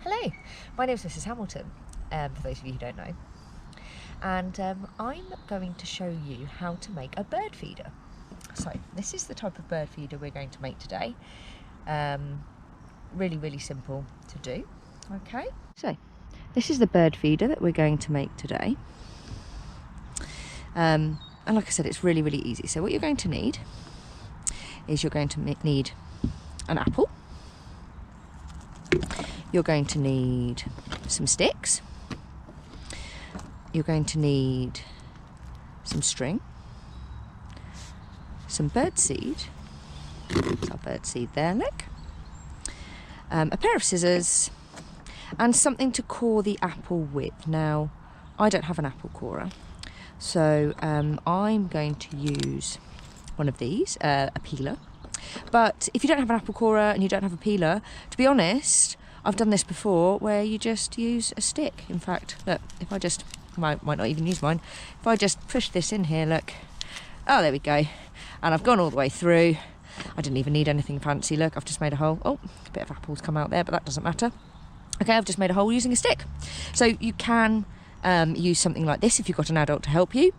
Hello, my name is Mrs. Hamilton, for those of you who don't know, and I'm going to show you how to make a bird feeder. So this is the type of bird feeder we're going to make today. Really simple to do. Okay, so this is the bird feeder that we're going to make today, and like I said, it's really easy. So what you're going to need is you're going to need an apple. You're going to need some sticks. You're going to need some string, some bird seed. That's our bird seed there, look. A pair of scissors and something to core the apple with. Now, I don't have an apple corer, so I'm going to use one of these, a peeler. But if you don't have an apple corer and you don't have a peeler, to be honest, I've done this before where you just use a stick. In fact, look, if I just, might not even use mine, if I just push this in here, look, oh, there we go. And I've gone all the way through. I didn't even need anything fancy. Look, I've just made a hole. Oh, a bit of apples come out there, but that doesn't matter. Okay, I've just made a hole using a stick. So you can use something like this if you've got an adult to help you.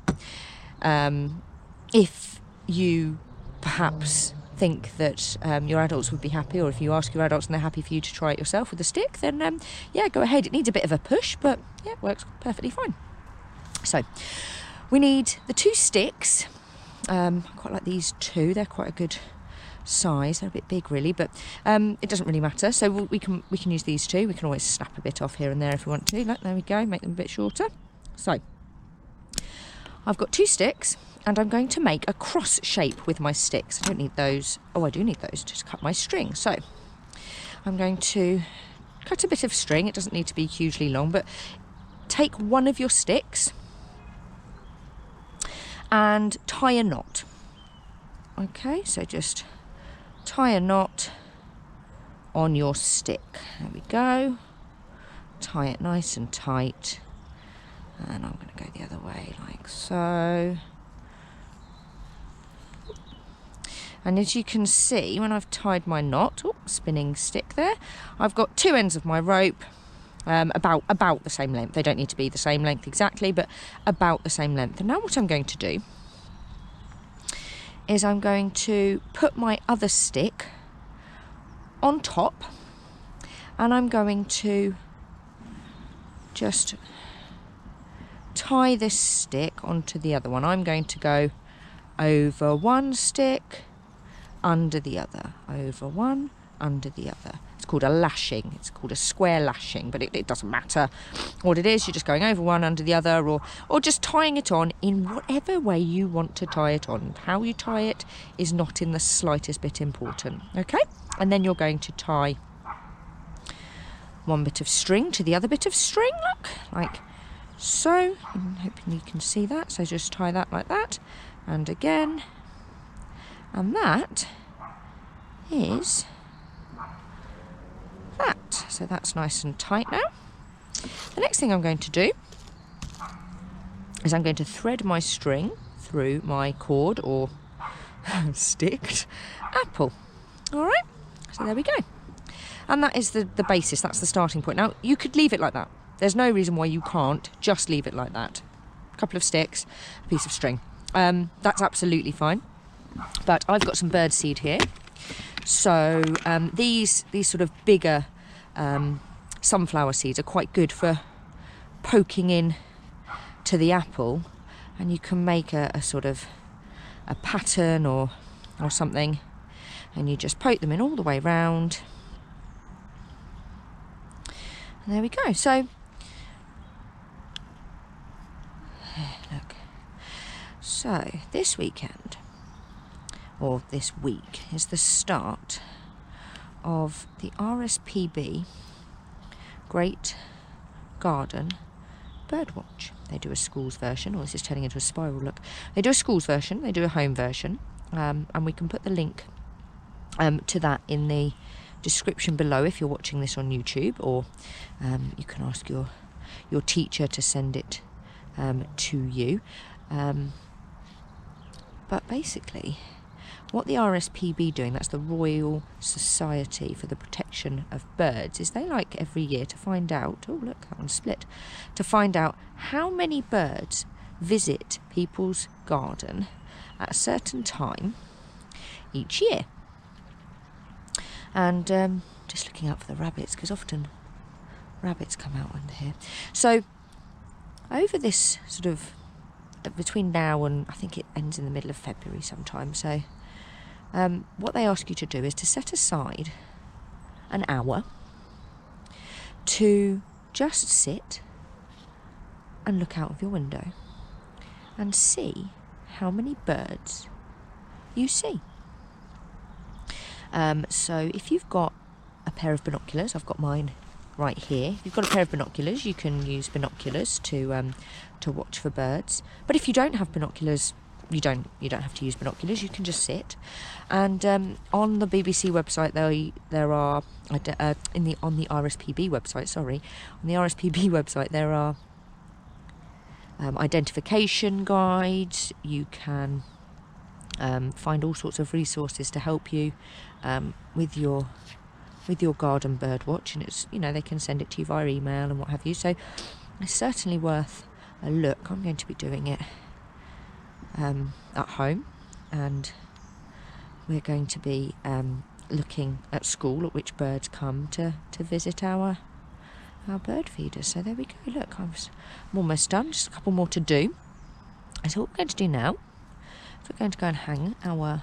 If you perhaps think that your adults would be happy, or if you ask your adults and they're happy for you to try it yourself with a stick, then yeah, go ahead. It needs a bit of a push, but yeah, it works perfectly fine. So we need the two sticks. I quite like these two. They're quite a good size. They're a bit big really, but it doesn't really matter. So we can use these two. We can always snap a bit off here and there if we want to. Look, there we go, make them a bit shorter. So I've got two sticks and I'm going to make a cross shape with my sticks. I don't need those. Oh, I do need those to cut my string. So I'm going to cut a bit of string. It doesn't need to be hugely long, but take one of your sticks and tie a knot. Okay, so just tie a knot on your stick. There we go. Tie it nice and tight. And I'm going to go the other way like so. And as you can see, when I've tied my knot, spinning stick there, I've got two ends of my rope, about the same length. They don't need to be the same length exactly, but about the same length. And now what I'm going to do is I'm going to put my other stick on top, and I'm going to just tie this stick onto the other one. I'm going to go over one stick, under the other, over one, under the other. It's called a lashing. It's called a square lashing, but it doesn't matter what it is. You're just going over one, under the other, or just tying it on in whatever way you want to tie it on. How you tie it is not in the slightest bit important, okay? And then you're going to tie one bit of string to the other bit of string, look, like so. I'm hoping you can see that. So just tie that like that, and again, and that is that. So that's nice and tight now. The next thing I'm going to do is I'm going to thread my string through my cord or sticked apple. All right, so there we go. And that is the basis, that's the starting point. Now, you could leave it like that. There's no reason why you can't just leave it like that. A couple of sticks, a piece of string. That's absolutely fine. But I've got some bird seed here. So these sort of bigger sunflower seeds are quite good for poking in to the apple, and you can make a sort of a pattern or something, and you just poke them in all the way round. And there we go. So look. So this weekend, or this week, is the start of the RSPB Great Garden Birdwatch. They do a schools version, or this is turning into a spiral, look. They do a schools version, they do a home version, and we can put the link to that in the description below if you're watching this on YouTube, or you can ask your teacher to send it to you. But basically what the RSPB doing, that's the Royal Society for the Protection of Birds, is they like every year to find out, oh look, that one's split, to find out how many birds visit people's garden at a certain time each year. And just looking out for the rabbits, because often rabbits come out under here. So over this sort of between now and I think it ends in the middle of February sometime, so what they ask you to do is to set aside an hour to just sit and look out of your window and see how many birds you see. So if you've got a pair of binoculars, I've got mine right here. If you've got a pair of binoculars, you can use binoculars to watch for birds. But if you don't have binoculars, you don't have to use binoculars. You can just sit. And on the BBC website, there are on the RSPB website, there are identification guides. You can find all sorts of resources to help you with your garden bird watch, and it's, they can send it to you via email and what have you. So it's certainly worth a look. I'm going to be doing it at home, and we're going to be looking at school at which birds come to visit our bird feeders. So there we go. Look, I'm almost done. Just a couple more to do. So what we're going to do now is we're going to go and hang our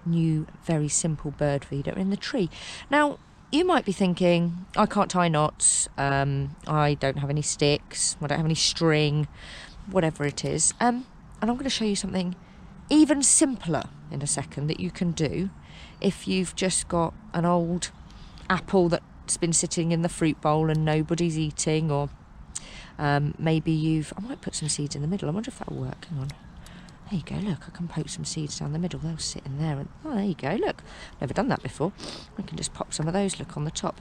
new, very simple bird feeder in the tree. Now, you might be thinking, I can't tie knots, I don't have any sticks, I don't have any string, whatever it is. And I'm going to show you something even simpler in a second that you can do if you've just got an old apple that's been sitting in the fruit bowl and nobody's eating, or maybe I might put some seeds in the middle. I wonder if that'll work. Hang on. There you go, look, I can poke some seeds down the middle. They'll sit in there. And there you go, look. Never done that before. I can just pop some of those, look, on the top.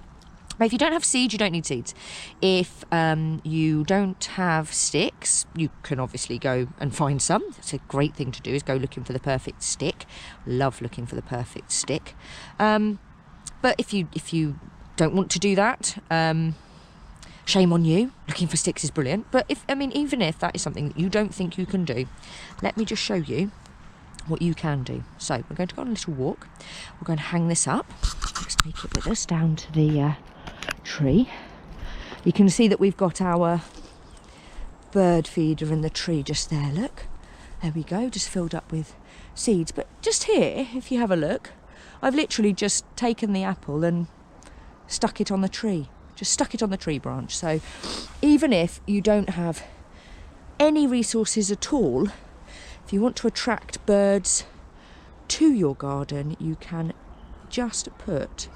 But if you don't have seeds, you don't need seeds. If you don't have sticks, you can obviously go and find some. It's a great thing to do, is go looking for the perfect stick. Love looking for the perfect stick. But if you don't want to do that, shame on you. Looking for sticks is brilliant. But even if that is something that you don't think you can do, let me just show you what you can do. So we're going to go on a little walk. We're going to hang this up. Let's take it with us down to the tree. You can see that we've got our bird feeder in the tree just there. Look, there we go, just filled up with seeds. But just here, if you have a look, I've literally just taken the apple and stuck it on the tree. Just stuck it on the tree branch. So even if you don't have any resources at all, if you want to attract birds to your garden, you can just put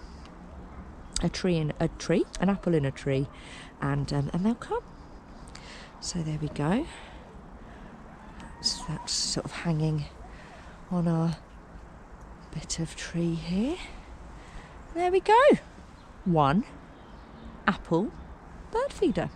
an apple in a tree, and they'll come. So there we go. That's sort of hanging on our bit of tree here. There we go. One apple bird feeder.